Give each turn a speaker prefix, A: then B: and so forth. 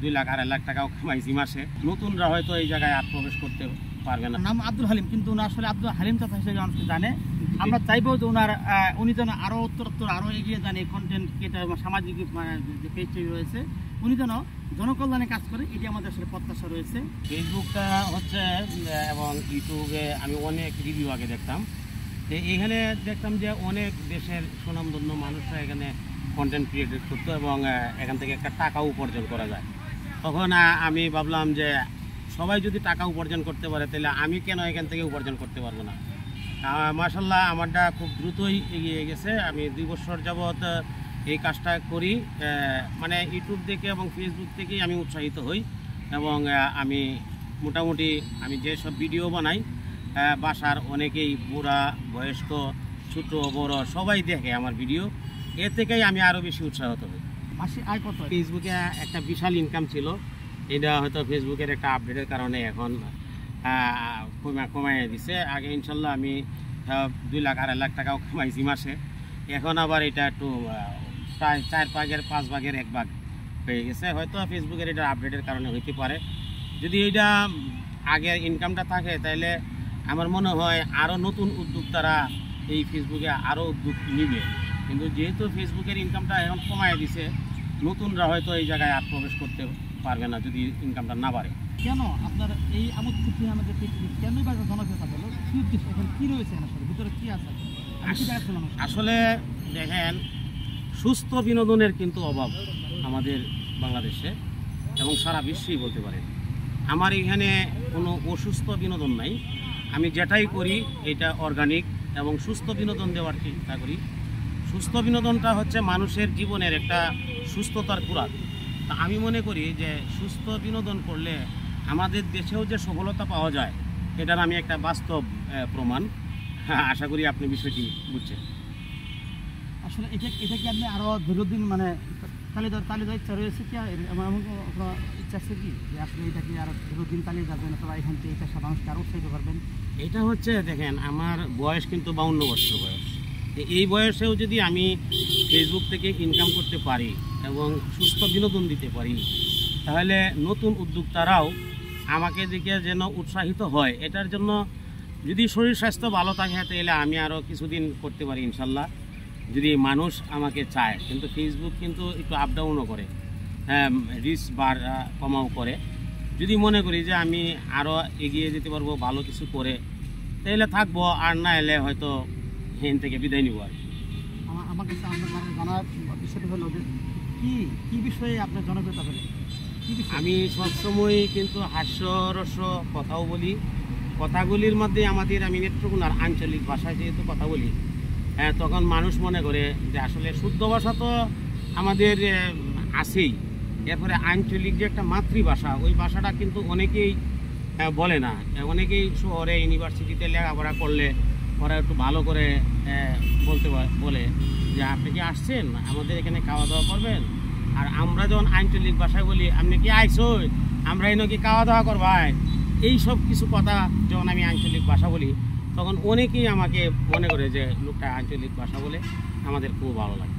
A: 2 লাখ 2.5 লাখ টাকাও কামাইছি মাসে। নতুনরা হয়তো এই জায়গায় আর প্রবেশ করতে পারবে না।
B: নাম আব্দুল হালিম, কিন্তু আসলে আব্দুল হালিম চাচা হিসেবে মানুষ জানে। আমরা চাইবো যে উনি যেন আরো উত্তরোত্তর আরো এগিয়ে যান, এই কন্টেন্ট ক্রিয়েটার সামাজিক যে পেজ রয়েছে উনি যেন জনকল্যাণে কাজ করে, এটি আমাদের আসলে প্রত্যাশা রয়েছে।
A: ফেসবুকটা হচ্ছে এবং ইউটিউবে আমি অনেক রিভিউ আগে দেখতাম, এখানে দেখতাম যে অনেক দেশের সুনামধন্য মানুষরা এখানে কন্টেন্ট ক্রিয়েট করতো এবং এখান থেকে একটা টাকা উপার্জন করা যায়। তখন আমি ভাবলাম যে সবাই যদি টাকা উপার্জন করতে পারে তাহলে আমি কেন এখান থেকে উপার্জন করতে পারবো না। মাশাআল্লাহ আমারটা খুব দ্রুতই এগিয়ে গেছে। আমি 2 বছর যাবৎ এই কাজটা করি, মানে ইউটিউব দেখে এবং ফেসবুক থেকেই আমি উৎসাহিত হই এবং আমি মোটামুটি আমি যেসব ভিডিও বানাই বাসার অনেকেই বুড়া বয়স্ক ছোট বড় সবাই দেখে আমার ভিডিও, এর থেকেই আমি আরও বেশি উৎসাহিত হই।
B: মাসে আয় কত?
A: ফেসবুকে একটা বিশাল ইনকাম ছিল, এটা হয়তো ফেসবুকের একটা আপডেটের কারণে এখন কমাই দিছে। আগে ইনশাল্লাহ আমি 2 লাখ 2.5 লাখ টাকাও কামাইছি মাসে, এখন আবার এটা একটু প্রায় 4 ভাগের 5 ভাগের 1 ভাগ হয়ে গেছে। হয়তো ফেসবুকের এটা আপডেটের কারণে হইতে পারে। যদি এইটা আগের ইনকামটা থাকে তাহলে আমার মনে হয় আরও নতুন উদ্যোক্তারা এই ফেসবুকে আরও উদ্যোগ নিবে, কিন্তু যেহেতু ফেসবুকের ইনকামটা এখন কমায় দিছে, নতুনরা হয়তো এই জায়গায় আর প্রবেশ করতে পারবে না যদি ইনকামটা না বাড়ে।
B: কেন আপনার এই আমোদ ফুর্তি আমাদের কেন জনপ্রিয়তা পেল? কি উদ্দেশ্য, এখন কি রয়েছে আসলে ভিতরে কি আছে?
A: আসলে দেখেন, সুস্থ বিনোদনের কিন্তু অভাব আমাদের বাংলাদেশে এবং সারা বিশ্বেই বলতে পারেন। আমার এখানে কোনো অসুস্থ বিনোদন নাই, আমি যেটাই করি এটা অর্গানিক এবং সুস্থ বিনোদন দেওয়ার চেষ্টা করি। সুস্থ বিনোদনটা হচ্ছে মানুষের জীবনের একটা সুস্থতার খোরাক। তা আমি মনে করি যে সুস্থ বিনোদন করলে আমাদের দেশেও যে সফলতা পাওয়া যায় এটার আমি একটা বাস্তব প্রমাণ। হ্যাঁ, আশা করি আপনি বিষয়টি বুঝছেন।
B: আসলে এটা কি আপনি আরও দীর্ঘদিন মানে তালিয়ে ইচ্ছা রয়েছে কি? এমন ইচ্ছা আছে কি যে আপনি এটা কি আরও দীর্ঘদিন চালিয়ে যাবেন অথবা এখান থেকে এটা মানুষকে আরও উৎসাহিত করবেন?
A: এটা হচ্ছে দেখেন, আমার বয়স কিন্তু 52 বছর বয়স। এই বয়সেও যদি আমি ফেসবুক থেকে ইনকাম করতে পারি এবং সুস্থ বিনোদন দিতে পারি, তাহলে নতুন উদ্যোক্তারাও আমাকে দেখে যেন উৎসাহিত হয়। এটার জন্য যদি শরীর স্বাস্থ্য ভালো থাকে তাহলে আমি আরও কিছুদিন করতে পারি ইনশাল্লাহ, যদি মানুষ আমাকে চায়। কিন্তু ফেসবুক কিন্তু একটু আপ ডাউনও করে, হ্যাঁ, রিচ বার কমাও করে। যদি মনে করি যে আমি আরও এগিয়ে যেতে পারবো ভালো কিছু করে, তাহলে থাকবো, আর না এলে হয়তো এখান থেকে বিদায় নিব। আর
B: আমার কাছে আপনার জানার বিষয়টা হলো যে কী বিষয়ে আপনার জনপ্রিয়তা পেলেন?
A: আমি সবসময় কিন্তু হাস্যরস্য কথাও বলি। কথাগুলির মধ্যে আমি নেত্রকোনার আঞ্চলিক ভাষায় যেহেতু কথা বলি, তখন মানুষ মনে করে যে আসলে শুদ্ধ ভাষা তো আমাদের আছেই, এরপরে আঞ্চলিক যে একটা মাতৃভাষা, ওই ভাষাটা কিন্তু অনেকেই বলে না। অনেকেই শহরে ইউনিভার্সিটিতে লেখাপড়া করলে ওরা একটু ভালো করে বলে যে আপনি কি আসছেন, আমাদের এখানে খাওয়া দাওয়া করবেন। আর আমরা যখন আঞ্চলিক ভাষায় বলি আপনি কি আইসই, আমরা এনে কি খাওয়া দাওয়া করবাই, এই সব কিছু কথা যখন আমি আঞ্চলিক ভাষা বলি তখন অনেকেই আমাকে মনে করে যে লোকটা আঞ্চলিক ভাষা বলে, আমাদের খুব ভালো লাগে।